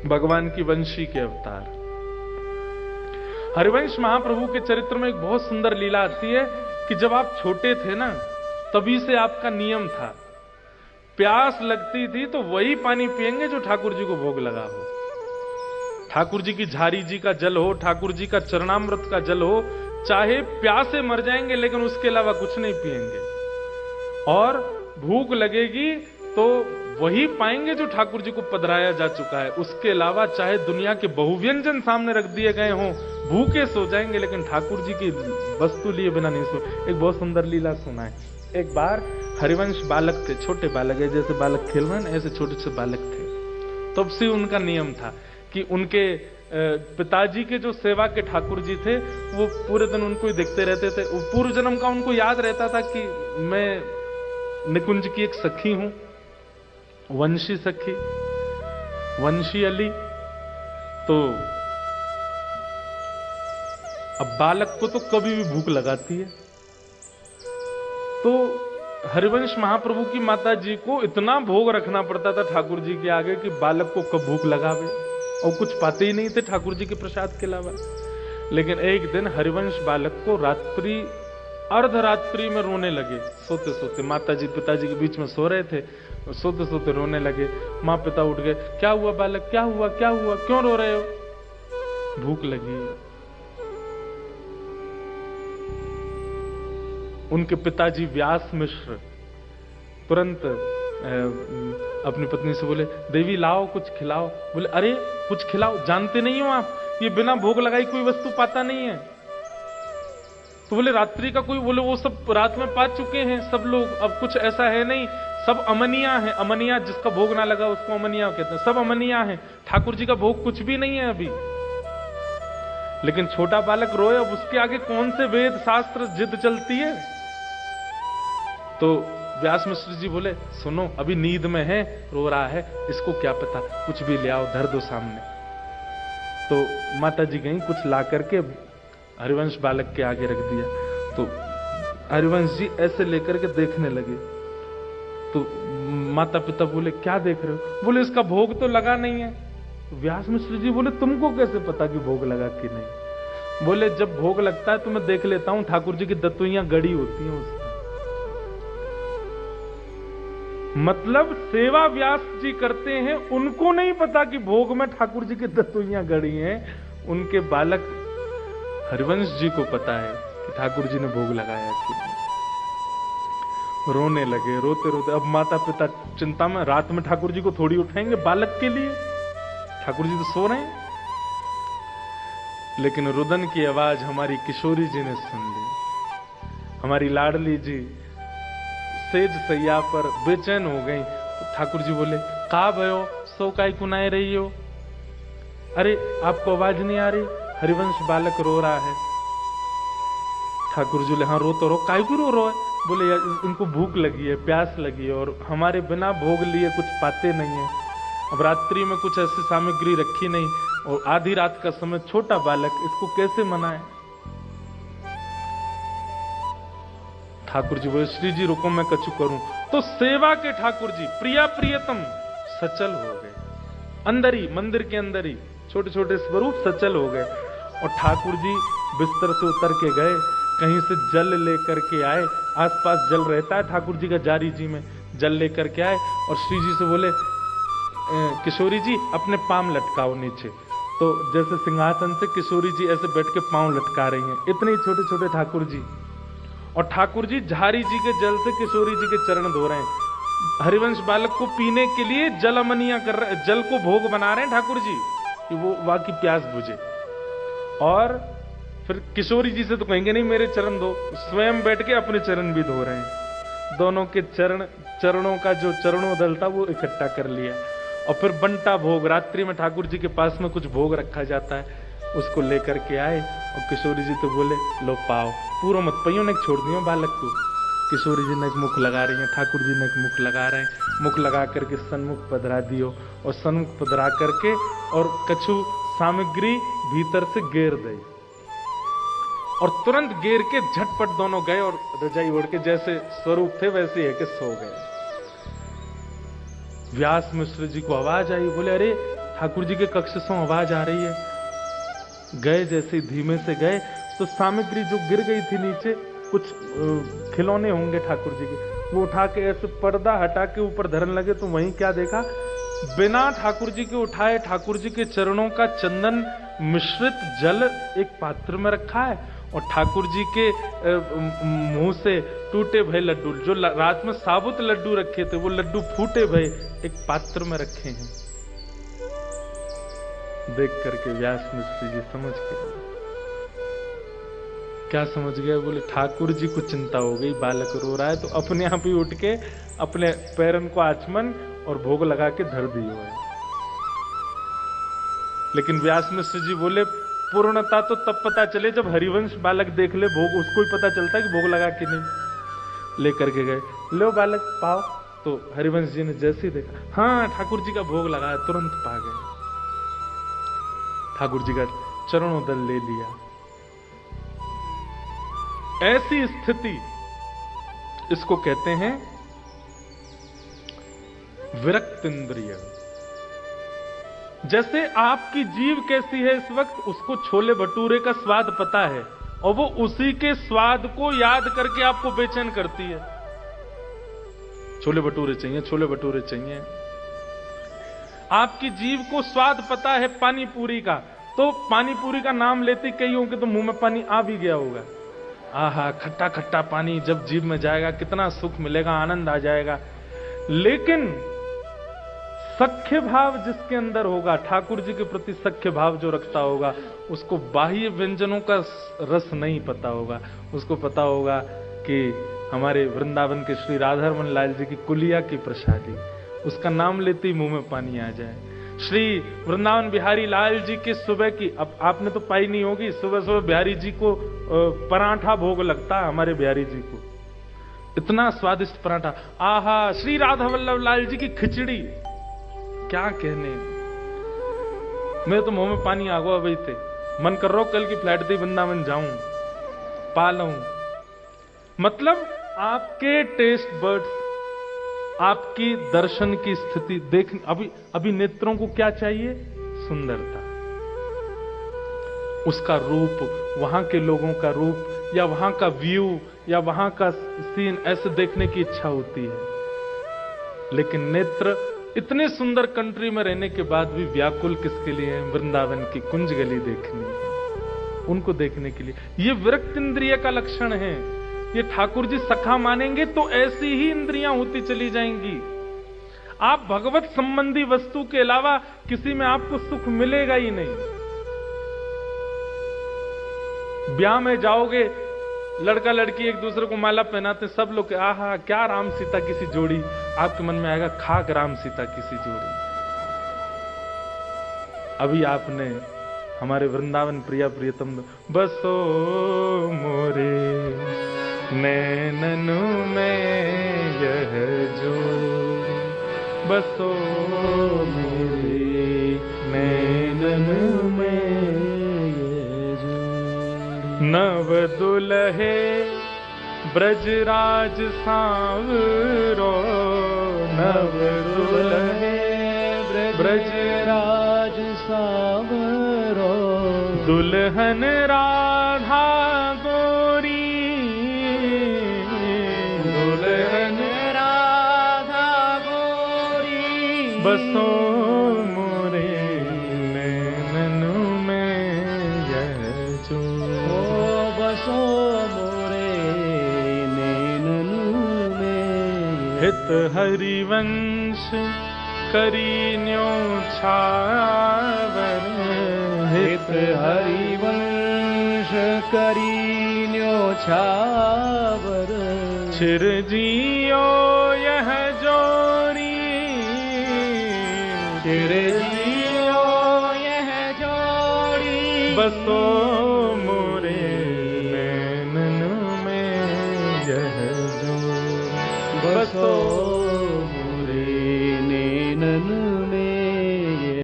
भगवान की वंशी के अवतार। हरिवंश महाप्रभु के चरित्र में एक बहुत सुंदर लीला आती है कि जब आप छोटे थे ना, तभी से आपका नियम था, प्यास लगती थी तो वही पानी पिएंगे जो ठाकुर जी को भोग लगा हो। ठाकुर जी की झारी जी का जल हो, ठाकुर जी का चरणामृत का जल हो, चाहे प्यासे मर जाएंगे लेकिन उसके अलावा कुछ नहीं पिएंगे। और भूख लगेगी तो वही पाएंगे जो ठाकुर जी को पधराया जा चुका है। उसके अलावा चाहे दुनिया के बहुव्यंजन सामने रख दिए गए हों, भूखे सो जाएंगे लेकिन ठाकुर जी की वस्तु लिए बिना नहीं सो। एक बहुत सुंदर लीला सुना है। एक बार हरिवंश बालक थे, छोटे बालक है, जैसे बालक खेल रहे हैं ऐसे छोटे से बालक थे। तब से उनका नियम था कि उनके पिताजी के जो सेवा के ठाकुर जी थे वो पूरे दिन उनको ही देखते रहते थे। पूर्व जन्म का उनको याद रहता था कि मैं निकुंज की एक सखी हूं, वंशी सखी, वंशी अली। तो अब बालक को तो कभी भी भूख लगाती है, तो हरिवंश महाप्रभु की माता जी को इतना भोग रखना पड़ता था ठाकुर जी के आगे कि बालक को कब भूख लगावे, और कुछ पाते ही नहीं थे ठाकुर जी के प्रसाद के अलावा। लेकिन एक दिन हरिवंश बालक को रात्रि अर्धरात्रि में रोने लगे, सोते सोते। माता जी पिताजी के बीच में सो रहे थे, सोते सोते रोने लगे। माँ पिता उठ गए, क्या हुआ बालक, क्या हुआ, क्या हुआ, क्यों रो रहे हो? भूख लगी। उनके पिताजी व्यास मिश्र तुरंत अपनी पत्नी से बोले, देवी लाओ कुछ खिलाओ। बोले, अरे कुछ खिलाओ, जानते नहीं हो आप ये बिना भोग लगाई कोई वस्तु पाता नहीं है। तो बोले रात्रि का कोई, बोले वो सब रात में पा चुके हैं सब लोग, अब कुछ ऐसा है नहीं, सब अमनिया है। अमनिया जिसका भोग ना लगा उसको अमनिया कहते हैं, सब अमनिया है, ठाकुर जी का भोग कुछ भी नहीं है अभी। लेकिन छोटा बालक रोए, अब उसके आगे कौन से वेद शास्त्र जिद चलती है। तो व्यास मिश्र जी बोले, सुनो अभी नींद में है, रो रहा है, इसको क्या पता, कुछ भी ले आओ, धर दो सामने। तो माता जी गई, कुछ ला करके हरिवंश बालक के आगे रख दिया। तो हरिवंश जी ऐसे लेकर के देखने लगे। तो माता पिता बोले, क्या देख रहे हो? बोले इसका भोग तो लगा नहीं है। तो व्यास मिश्र जी बोले, तुमको कैसे पता कि भोग लगा कि नहीं? बोले जब भोग लगता है तो मैं देख लेता हूं, ठाकुर जी की दतुइयां गड़ी होती हैं उसमें। मतलब सेवा व्यास जी करते हैं, उनको नहीं पता कि भोग में ठाकुर जी की दतुइयां गड़ी हैं। उनके बालक हरिवंश जी को पता है कि ठाकुर जी ने भोग लगाया कि नहीं। रोने लगे, रोते रोते। अब माता पिता चिंता में, रात में ठाकुर जी को थोड़ी उठाएंगे बालक के लिए, ठाकुर जी तो सो रहे हैं। लेकिन रुदन की आवाज हमारी किशोरी जी ने सुन ली। हमारी लाडली जी सेज सैया पर बेचैन हो गई। तो ठाकुर जी बोले, का भयो, सो काय कुनाए रही हो? अरे आपको आवाज नहीं आ रही? हरिवंश बालक रो रहा है। ठाकुर जी बोले, हाँ रो तो रो, काय को रो रहा है? बोले इनको भूख लगी है, प्यास लगी है, और हमारे बिना भोग लिए कुछ पाते नहीं है। अब रात्रि में कुछ ऐसी सामग्री रखी नहीं, और आधी रात का समय, छोटा बालक, इसको कैसे मनाए? ठाकुर जी बोले, श्री जी रुको मैं कछु करूं। तो सेवा के ठाकुर जी प्रिया प्रियतम सचल हो गए, अंदर ही, मंदिर के अंदर ही छोटे छोटे स्वरूप सचल हो गए। और ठाकुर जी बिस्तर से उतर के गए, कहीं से जल लेकर के आए, आसपास जल रहता है ठाकुर जी का जारी जी में, जल लेकर के आए और श्री जी से बोले, किशोरी जी अपने पांव लटकाओ नीचे। तो जैसे सिंहासन से किशोरी जी ऐसे बैठ के पांव लटका रही हैं, इतने ही छोटे छोटे ठाकुर जी। और ठाकुर जी झारी जी के जल से किशोरी जी के चरण धो रहे हैं। हरिवंश बालक को पीने के लिए जल अमनिया कर रहे, जल को भोग बना रहे हैं ठाकुर जी कि वो वहां की प्यास बुझे। और फिर किशोरी जी से तो कहेंगे नहीं मेरे चरण धो, स्वयं बैठ के अपने चरण भी धो रहे हैं। दोनों के चरणों का जो चरणोदल था वो इकट्ठा कर लिया। और फिर बंटा भोग, रात्रि में ठाकुर जी के पास में कुछ भोग रखा जाता है, उसको लेकर के आए। और किशोरी जी तो बोले, लो पाओ, पूरा मत पइयों ने छोड़ दियो बालक को। किशोरी जी ने एक मुख लगा रही है, ठाकुर जी ने एक मुख लगा रहे हैं। मुख लगा करके सन्मुख पधरा दियो, और सन्मुख पधरा करके और कछु सामग्री भीतर से घेर दी। और तुरंत घेर के झटपट दोनों गए और रजाई ओढ़ के जैसे स्वरूप थे वैसे है कि सो गए। व्यास मिश्र जी को आवाज आई, बोले अरे ठाकुर जी के कक्ष से आवाज आ रही है। गए जैसे धीमे से गए तो सामग्री जो गिर गई थी नीचे, कुछ खिलौने होंगे ठाकुर जी के, वो उठा के ऐसे पर्दा हटा के ऊपर धरने लगे। तो वहीं क्या देखा, बिना ठाकुर जी के उठाए ठाकुर जी के चरणों का चंदन मिश्रित जल एक पात्र में रखा है, और ठाकुर जी के मुंह से टूटे भये लड्डू, जो रात में साबुत लड्डू रखे थे, वो लड्डू फूटे भये एक पात्र में रखे हैं। देख करके व्यास मिश्र जी समझ गए। क्या समझ गए? बोले ठाकुर जी को चिंता हो गई, बालक रो रहा है, तो अपने आप ही उठ के अपने पैरन को आचमन और भोग लगा के धर दिए है। लेकिन व्यास मिश्र जी बोले पूर्णता तो तब पता चले जब हरिवंश बालक देख ले भोग, उसको ही पता चलता है कि भोग लगा कि नहीं। लेकर के गए, लो बालक पाओ। तो हरिवंश जी ने जैसे ही देखा, हाँ ठाकुर जी का भोग लगा है, तुरंत पा गए। ठाकुर जी का चरणोदल ले लिया। ऐसी स्थिति, इसको कहते हैं विरक्त इंद्रिय। जैसे आपकी जीव कैसी है इस वक्त, उसको छोले भटूरे का स्वाद पता है, और वो उसी के स्वाद को याद करके आपको बेचैन करती है। छोले भटूरे चाहिए, छोले भटूरे चाहिए। आपकी जीव को स्वाद पता है पानी पूरी का, तो पानी पूरी का नाम लेते कई होंगे तो मुंह में पानी आ भी गया होगा। आहा, खट्टा खट्टा पानी जब जीभ में जाएगा कितना सुख मिलेगा, आनंद आ जाएगा। लेकिन सख्य भाव जिसके अंदर होगा, ठाकुर जी के प्रति सख्य भाव जो रखता होगा, उसको बाह्य व्यंजनों का रस नहीं पता होगा। उसको पता होगा कि हमारे वृंदावन के श्री राधारमण लाल जी की कुलिया की प्रसादी, उसका नाम लेते ही मुंह में पानी आ जाए। श्री वृंदावन बिहारी लाल जी के सुबह की, अब आपने तो पाई नहीं होगी, सुबह सुबह बिहारी जी को पराठा भोग लगता है। हमारे बिहारी जी को इतना स्वादिष्ट पराठा, आहा। श्री राधा वल्लभ लाल जी की खिचड़ी, क्या कहने। मेरे तो मुंह में पानी आ गया वही थे, मन कर रहा कल की फ्लाइट थी वृंदावन जाऊं, पा लूं। मतलब आपके टेस्ट बर्ड्स, आपकी दर्शन की स्थिति देख, अभी नेत्रों को क्या चाहिए? सुंदरता, उसका रूप, वहां के लोगों का रूप, या वहां का व्यू, या वहां का सीन, ऐसे देखने की इच्छा होती है। लेकिन नेत्र इतने सुंदर कंट्री में रहने के बाद भी व्याकुल किसके लिए है? वृंदावन की कुंज गली देखनी है, उनको देखने के लिए। ये विरक्त इंद्रिय का लक्षण है। ये ठाकुर जी सखा मानेंगे तो ऐसी ही इंद्रियां होती चली जाएंगी। आप भगवत संबंधी वस्तु के अलावा किसी में आपको सुख मिलेगा ही नहीं। ब्याह में जाओगे, लड़का लड़की एक दूसरे को माला पहनाते, सब लोग आहा क्या राम सीता की सी जोड़ी, आपके मन में आएगा खाक राम सीता की सी जोड़ी। अभी आपने हमारे वृंदावन प्रिया प्रियतम बसो मोरे नैननु में यह जोड़ी, बसो मेरे नैननु में यह जोड़ी। नव दुल्हे ब्रजराज सांवरो, नव दुल्हे ब्रजराज सांवरो, दुल्हन राधा गोरी, दुल्हन राधा गोरी, बसो मोरे नैननु में यह जोड़ी, बसो मोरे नैननु में। हित हरिवंश करीन्यो छावर, हित हरिवंश करीन्यो छावर, चिरजियो यह जोरी, चिरजियो यह जोड़ी, बसो